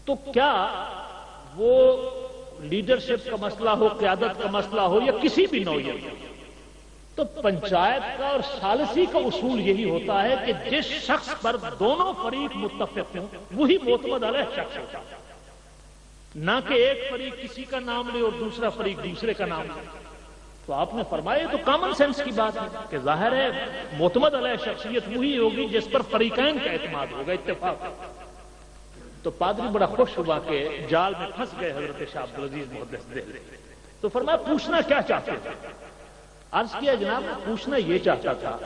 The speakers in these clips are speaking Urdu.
تو کیا وہ لیڈرشپ کا مسئلہ ہو، قیادت کا مسئلہ ہو یا کسی بھی نوعیت کا، تو پنچایت کا اور ثالثی کا اصول یہی ہوتا ہے کہ جس شخص پر دونوں فریق متفق ہوں وہی معتمد علیہ شخص ہوتا ہے، نہ کہ ایک فریق کسی کا نام لے اور دوسرا فریق دوسرے کا نام لے۔ تو آپ نے فرمایا تو کامن سینس کی بات ہے کہ ظاہر ہے معتمد علیہ شخصیت وہی ہوگی جس پر فریقین کا اعتماد ہوگا، اتفاق۔ تو پادری بڑا خوش ہوا کہ جال میں پھنس گئے حضرت شاہ عبدالعزیز محدث دہلوی۔ تو فرمایا پوچھنا کیا چاہتے تھے؟ عرض کیا جناب میں پوچھنا یہ چاہتا تھا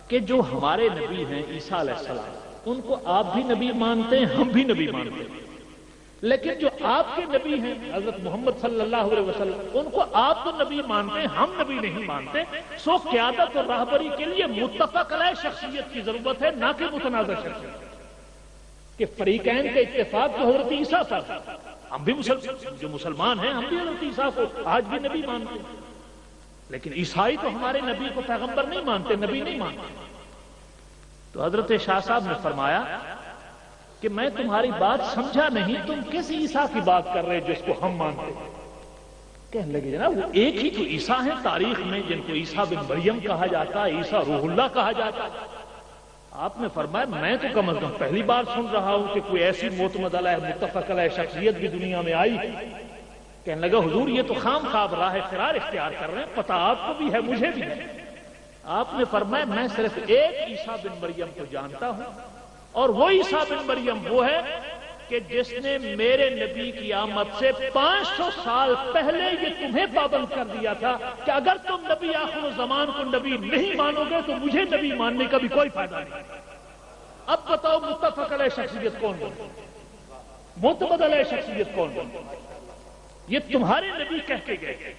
کہ جو ہمارے نبی ہیں عیسیٰ علیہ السلام، ان کو آپ بھی نبی مانتے ہیں، ہم بھی نبی مانتے ہیں، لیکن جو آپ کے نبی ہیں حضرت محمد صلی اللہ علیہ وسلم، ان کو آپ تو نبی مانتے ہیں، ہم نبی نہیں مانتے، سو قیادت اور راہبری کے لیے متفق علیہ شخصیت کی ضرورت ہے، نہ کہ متنازع شخصیت، کہ فریقین کے اتفاق جو حضرت عیسیٰ پر، ہم بھی جو مسلمان ہیں ہم بھی حضرت عیسیٰ کو آج بھی نبی مانتے ہیں، لیکن عیسائی تو ہمارے نبی کو پیغمبر نہیں مانتے، نبی نہیں مانتے۔ تو حضرت شاہ صاحب نے فرمایا کہ میں تمہاری بات سمجھا نہیں، تم کس عیسیٰ کی بات کر رہے جس کو ہم مانتے ہیں؟ کہنے لگے جناب وہ ایک ہی تو عیسیٰ ہیں تاریخ میں جن کو عیسیٰ بن مریم کہا جاتا ہے، عیسیٰ روح اللہ کہا جاتا ہے۔ آپ نے فرمایا میں تو کم از کم پہلی بار سن رہا ہوں کہ کوئی ایسی معتمد علیہ متفق علیہ شخصیت بھی دنیا میں آئی۔ کہنے لگا حضور یہ تو خام خواب راہ فرار اختیار کر رہے ہیں، پتہ آپ کو بھی ہے مجھے بھی ہے۔ آپ نے فرمایا میں صرف ایک عیسیٰ بن مریم کو جانتا ہوں، اور وہ عیسیٰ بن مریم وہ ہے کہ جس نے میرے نبی کی آمد سے 500 سال پہلے یہ تمہیں پابند کر دیا تھا کہ اگر تم نبی آخر الزمان کو نبی نہیں مانو گے تو مجھے نبی ماننے کا بھی کوئی فائدہ نہیں۔ اب بتاؤ متفق علیہ شخصیت کون بنے، معتمد علیہ شخصیت کون بنے؟ یہ تمہارے نبی کہہ کے گئے،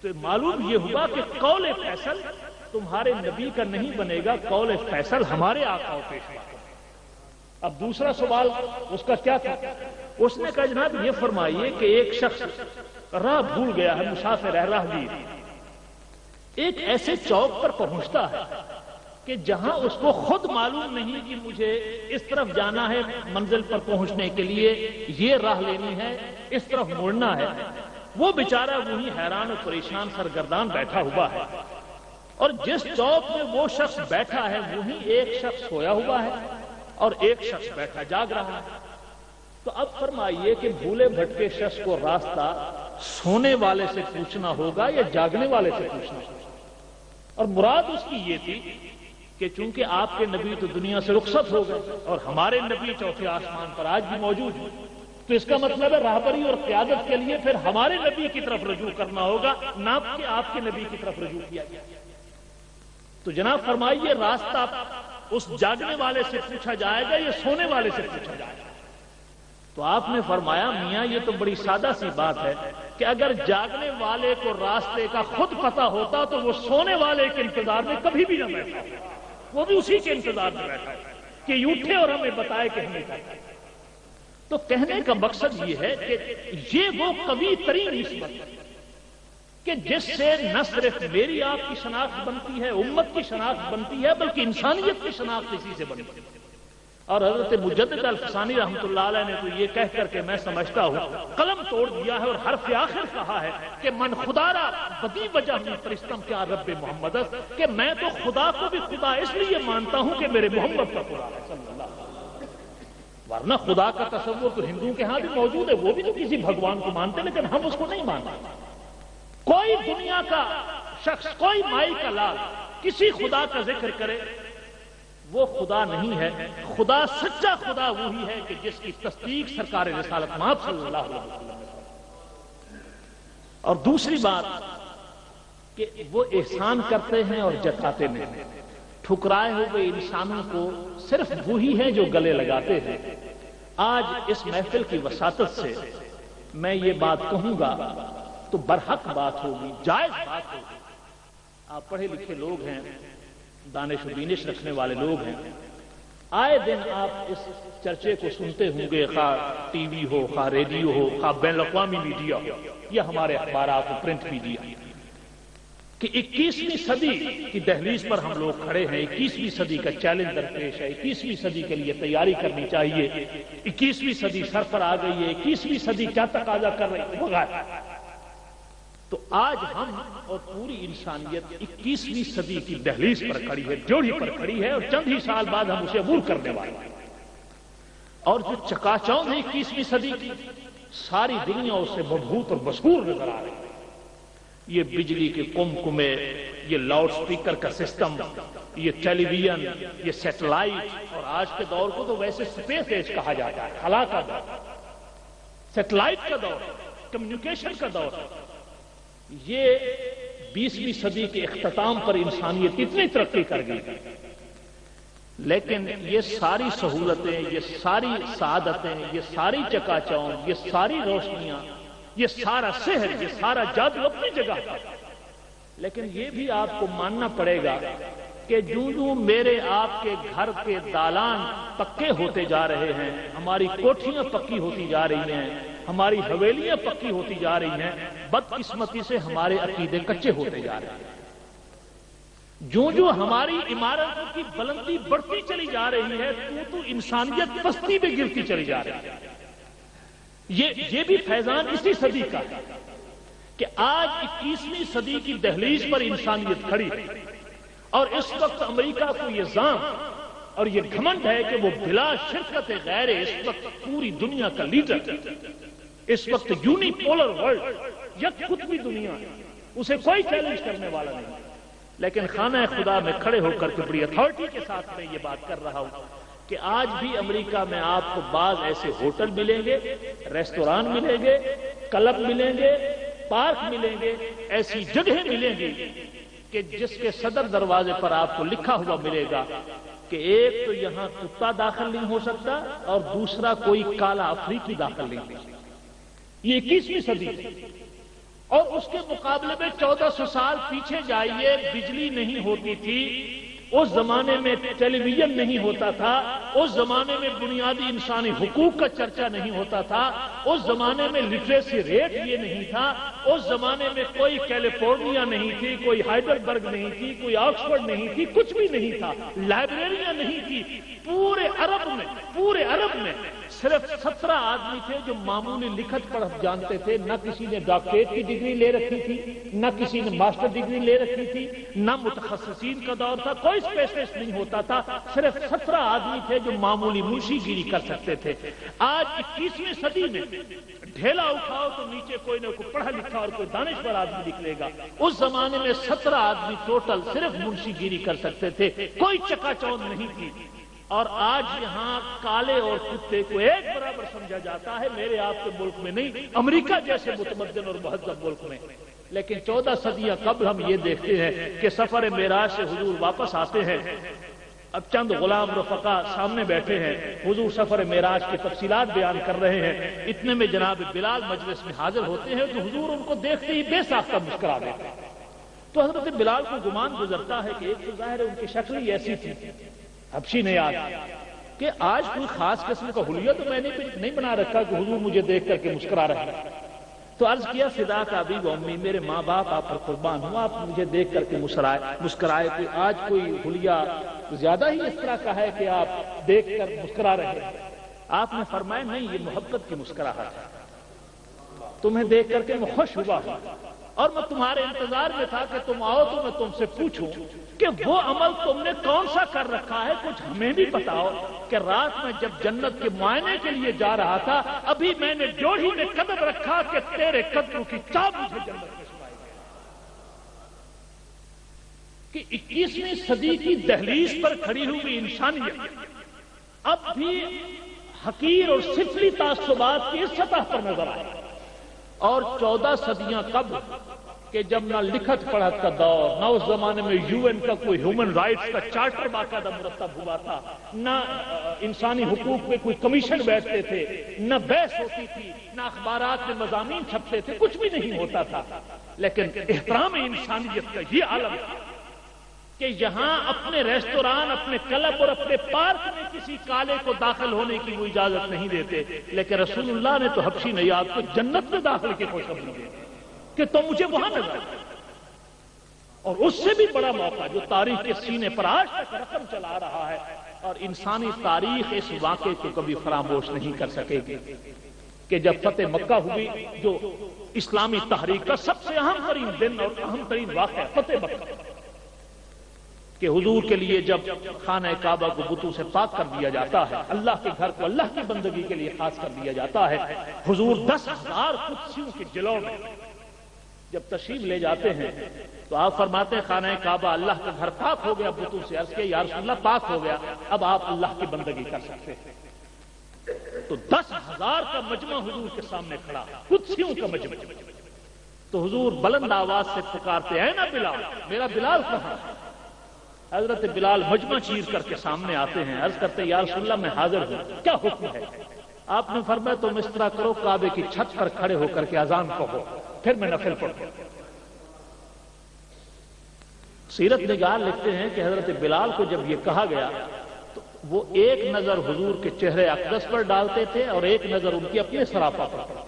تو معلوم یہ ہوا کہ قول فیصل تمہارے نبی کا نہیں بنے گا، قول فیصل ہمارے آقا و پیشوا۔ اب دوسرا سوال اس کا کیا تھا؟ اس نے کہا جناب یہ فرمائیے کہ ایک شخص راہ بھول گیا ہے، مسافر ہے، راہگیر، ایک ایسے چوک پر پہنچتا ہے کہ جہاں اس کو خود معلوم نہیں کہ مجھے اس طرف جانا ہے، منزل پر پہنچنے کے لیے یہ راہ لینی ہے، اس طرف مڑنا ہے، وہ بیچارہ وہی حیران و پریشان سرگردان بیٹھا ہوا ہے، اور جس چوک میں وہ شخص بیٹھا ہے وہی ایک شخص سویا ہوا ہے اور ایک شخص بیٹھا جاگ رہا ہے۔ تو اب فرمائیے کہ بھولے بھٹکے شخص کو راستہ سونے والے سے پوچھنا ہوگا یا جاگنے والے سے پوچھنا ہوگا؟ اور مراد اس کی یہ تھی کہ چونکہ آپ کے نبی تو دنیا سے رخصت ہو گئے اور ہمارے نبی چوتھے آسمان پر آج بھی موجود ہیں، تو اس کا مطلب ہے راہبری اور قیادت کے لیے پھر ہمارے نبی کی طرف رجوع کرنا ہوگا، نہ کہ آپ کے نبی کی طرف رجوع کیا گیا۔ تو جناب فرمائیے راستہ اس جاگنے والے سے پوچھا جائے گا یا سونے والے سے پوچھا جائے گا؟ تو آپ نے فرمایا میاں یہ تو بڑی سادہ سی بات ہے کہ اگر جاگنے والے کو راستے کا خود پتہ ہوتا تو وہ سونے والے کے انتظار میں کبھی بھی نہ بیٹھا، وہ بھی اسی کے انتظار میں بیٹھا ہے کہ یہ اٹھے اور ہمیں بتائے کہ ہمیں کیا کرنا۔ تو کہنے کا مقصد یہ ہے کہ یہ وہ قوی ترین نسبت ہے کہ جس سے نہ صرف میری آپ کی شناخت بنتی ہے، امت کی شناخت بنتی ہے، بلکہ انسانیت کی شناخت اسی سے بنتی ہے۔ اور حضرت مجدد الفسانی رحمۃ اللہ علیہ نے تو یہ کہہ کر کے میں سمجھتا ہوں قلم توڑ دیا ہے اور حرف آخر کہا ہے کہ من خدا را بدی وجہ میں فرشتم کیا رب محمد، کہ میں تو خدا کو بھی خدا اس لیے مانتا ہوں کہ میرے محمد کا خدا ہے صلی اللہ علیہ وسلم۔ ورنہ خدا کا تصور تو ہندوؤں کے ہاں بھی موجود ہے، وہ بھی تو کسی بھگوان کو مانتے، لیکن ہم اس کو نہیں مانتے۔ کوئی دنیا کا شخص، کوئی مائی کا لال کسی خدا کا ذکر کرے وہ خدا نہیں ہے۔ خدا سچا خدا وہی ہے کہ جس کی تصدیق سرکار رسالت مآب صلی اللہ علیہ وسلم نے۔ اور دوسری بات کہ وہ احسان کرتے ہیں اور جتاتے نہیں، ٹھکرائے ہوئے انسانوں کو صرف وہی ہیں جو گلے لگاتے ہیں۔ آج اس محفل کی وساطت سے میں یہ بات کہوں گا تو برحق بات ہوگی، جائز بات ہوگی۔ آپ پڑھے لکھے لوگ ہیں، دانش و بینش رکھنے والے لوگ ہیں، آئے دن آپ اس چرچے کو سنتے ہوں گے، خواہ ٹی وی ہو، خواہ ریڈیو ہو، خواہ بین الاقوامی میڈیا ہو یا ہمارے اخبارات و پرنٹ میڈیا، کہ 21ویں صدی کی دہلیز پر ہم لوگ کھڑے ہیں، 21ویں صدی کا چیلنج درپیش ہے، 21ویں صدی کے لیے تیاری کرنی چاہیے، 21ویں صدی سر پر آ گئی ہے، 21ویں صدی کیا تقاضا کر رہی ہے وغیرہ۔ تو آج ہم اور پوری انسانیت 21ویں صدی کی دہلیز پر کھڑی ہے، جوڑی پر کھڑی ہے، اور چند ہی سال بعد ہم اسے عبور کرنے والے ہیں۔ اور جو چکا چوند ہے 21ویں صدی کی، ساری دنیا اس سے مبہوت اور مسحور نظر آ رہی ہے۔ یہ بجلی کے کمکمے، یہ لاؤڈ سپیکر کا سسٹم، یہ ٹیلی ویژن، یہ سیٹلائٹ، اور آج کے دور کو تو ویسے سپیس ایج کہا جاتا ہے، خلا کا دور، سیٹلائٹ کا دور، کمیونیکیشن کا دور۔ یہ 20ویں صدی کے اختتام پر انسانیت اتنی ترقی کر گئی، لیکن یہ ساری سہولتیں، یہ ساری سعادتیں، یہ ساری چکا چوند، یہ ساری روشنیاں، یہ سارا سحر، یہ سارا جادو اپنی جگہ ہے، لیکن یہ بھی آپ کو ماننا پڑے گا کہ جو میرے آپ کے گھر کے دالان پکے ہوتے جا رہے ہیں، ہماری کوٹھیاں پکی ہوتی جا رہی ہیں، ہماری حویلیاں پکی ہوتی جا رہی ہیں، بدقسمتی سے ہمارے عقیدے کچے ہوتے جا رہے ہیں۔ جو ہماری عمارتوں کی بلندی بڑھتی چلی جا رہی ہے، تو انسانیت پستی میں گرتی چلی جا رہی ہے۔ یہ بھی فیضان اسی صدی کا ہے کہ آج 21ویں صدی کی دہلیز پر انسانیت کھڑی ہے، اور اس وقت امریکہ کو یہ ذام اور یہ گھمنڈ ہے کہ وہ بلا شرکت غیر اس وقت پوری دنیا کا لیڈر، اس وقت یونی پولر ورلڈ، یک قطبی دنیا ہے، اسے کوئی چیلنج کرنے والا نہیں۔ لیکن خانہ خدا میں کھڑے ہو کر کے بڑی اتھارٹی کے ساتھ میں یہ بات کر رہا ہوں کہ آج بھی امریکہ میں آپ کو بعض ایسے ہوٹل ملیں گے، ریستوران ملیں گے، کلب ملیں گے، پارک ملیں گے، ایسی جگہیں ملیں گی کہ جس کے صدر دروازے پر آپ کو لکھا ہوا ملے گا کہ ایک تو یہاں کتا داخل نہیں ہو سکتا، اور دوسرا کوئی کالا افریقی داخل نہیں ہو سکتا۔ یہ 21ویں صدی ہے، اور اس کے مقابلے میں 1400 سال پیچھے جائیے، بجلی نہیں ہوتی تھی، اس زمانے میں ٹیلی ویژن نہیں ہوتا تھا، اس زمانے میں بنیادی انسانی حقوق کا چرچا نہیں ہوتا تھا، اس زمانے میں لٹریسی ریٹ یہ نہیں تھا، اس زمانے میں کوئی کیلیفورنیا نہیں تھی، کوئی ہائیڈلبرگ نہیں تھی، کوئی آکسفورڈ نہیں تھی، کچھ بھی نہیں تھا، لائبریریاں نہیں تھی۔ پورے عرب میں صرف 17 آدمی تھے جو معمولی لکھت پڑھ جانتے تھے، نہ کسی نے ڈاکٹریٹ کی ڈگری لے رکھی تھی، نہ کسی نے ماسٹر ڈگری لے رکھی تھی، نہ متخصصین کا دور تھا، کوئی اسپیشلسٹ نہیں ہوتا تھا، صرف 17 آدمی تھے جو معمولی منشی گیری کر سکتے تھے۔ آج 21ویں صدی میں ڈھیلا اٹھاؤ تو نیچے کوئی نہ کوئی پڑھا لکھا اور کوئی دانشور آدمی نکلے گا۔ اس زمانے میں 17 آدمی ٹوٹل صرف منشی گیری کر سکتے تھے، کوئی چکا چوند نہیں تھی۔ اور آج یہاں کالے اور کتے کو ایک برابر سمجھا جاتا ہے، میرے آپ کے ملک میں نہیں، امریکہ جیسے متمدن اور مہذب ملک میں۔ لیکن 14 صدیاں قبل ہم یہ دیکھتے ہیں کہ سفر معراج سے حضور واپس آتے ہیں، اب چند غلام رفقا سامنے بیٹھے ہیں، حضور سفر معراج کی تفصیلات بیان کر رہے ہیں، اتنے میں جناب بلال مجلس میں حاضر ہوتے ہیں، تو حضور ان کو دیکھتے ہی بے ساختہ مسکرا دیتے ہیں۔ تو حضرت بلال کو گمان گزرتا ہے کہ ایک تو ظاہر ہے ان کی شکل ہی ایسی تھی حبشی نے یاد کہ آج کوئی خاص قسم کا حلیہ تو میں نے نہیں بنا رکھا کہ حضور مجھے دیکھ کر کے مسکرا رہے ہیں۔ تو عرض کیا فدا کا ابی و امی، میرے ماں باپ آپ پر قربان ہوں، آپ مجھے دیکھ کر کے مسکرائے، کہ آج کوئی حلیہ زیادہ ہی اس طرح کا ہے کہ آپ دیکھ کر مسکرا رہے ہیں؟ آپ نے فرمایا نہیں، یہ محبت کی مسکراہٹ ہے، تمہیں دیکھ کر کے میں خوش ہوا ہوں، اور میں تمہارے انتظار میں تھا کہ تم آؤ تو میں تم سے پوچھوں کہ وہ عمل تم نے کون سا کر رکھا ہے، کچھ ہمیں بھی بتاؤ کہ رات میں جب جنت کے معائنے کے لیے جا رہا تھا، ابھی میں نے جوڑی میں قدم رکھا کہ تیرے قدموں کی چابی مجھے جنت میں سنائی کہ 21ویں صدی کی دہلیز پر کھڑی ہوئی انسانیت اب بھی حقیر اور سفلی تعصبات کی اس سطح پر نظر آئے، اور 14 صدیاں قبل کہ جب نہ لکھت پڑھت کا دور، نہ اس زمانے میں UN کا کوئی ہیومن رائٹس کا چارٹر باقاعدہ مرتب ہوا تھا، نہ انسانی حقوق پہ کوئی کمیشن بیٹھتے تھے، نہ بحث ہوتی تھی، نہ اخبارات میں مضامین چھپتے تھے، کچھ بھی نہیں ہوتا تھا، لیکن احترام انسانیت کا یہ عالم تھا کہ یہاں اپنے ریستوران، اپنے کلب اور اپنے پارک میں کسی کالے کو داخل ہونے کی وہ اجازت نہیں دیتے، لیکن رسول اللہ نے تو حبشی نیاب کو جنت میں داخل کی خوشخبری دی کہ تم مجھے وہاں نظر اور اس سے بھی بڑا موقع جو تاریخ کے سینے پر آج تک رقم چلا رہا ہے اور انسانی تاریخ اس واقعے کو کبھی فراموش نہیں کر سکے گی کہ جب فتح مکہ ہوئی، جو اسلامی تحریک کا سب سے اہم ترین دن اور اہم ترین واقعہ فتح مکہ، کہ حضور کے لیے جب خانہ کعبہ کو بتوں سے پاک کر دیا جاتا ہے، اللہ کے گھر کو اللہ کی بندگی کے لیے خاص کر دیا جاتا ہے، حضور 10,000 قدسیوں کے جلوہ میں جب تشریف لے جاتے ہیں تو آپ فرماتے ہیں خانہ کعبہ اللہ کا گھر پاک ہو گیا، بتوں سے عرض کیا یا رسول اللہ پاک ہو گیا، اب آپ اللہ کی بندگی کر سکتے ہیں۔ تو 10,000 کا مجمع حضور کے سامنے کھڑا، قدسیوں کا مجمع، تو حضور بلند آواز سے پکارتے ہیں نا بلال، میرا بلال کہاں؟ حضرت بلال مجمع چیر کر کے سامنے آتے ہیں، عرض کرتے ہیں یا رسول اللہ میں حاضر ہوں، کیا حکم ہے؟ آپ نے فرمایا تم اس طرح کرو، کعبے کی چھت پر کھڑے ہو کر کے اذان کہو، پھر میں نفل پڑھوں۔ سیرت نگار لکھتے ہیں کہ حضرت بلال کو جب یہ کہا گیا تو وہ ایک نظر حضور کے چہرے اقدس پر ڈالتے تھے اور ایک نظر ان کی اپنے سراپا پر۔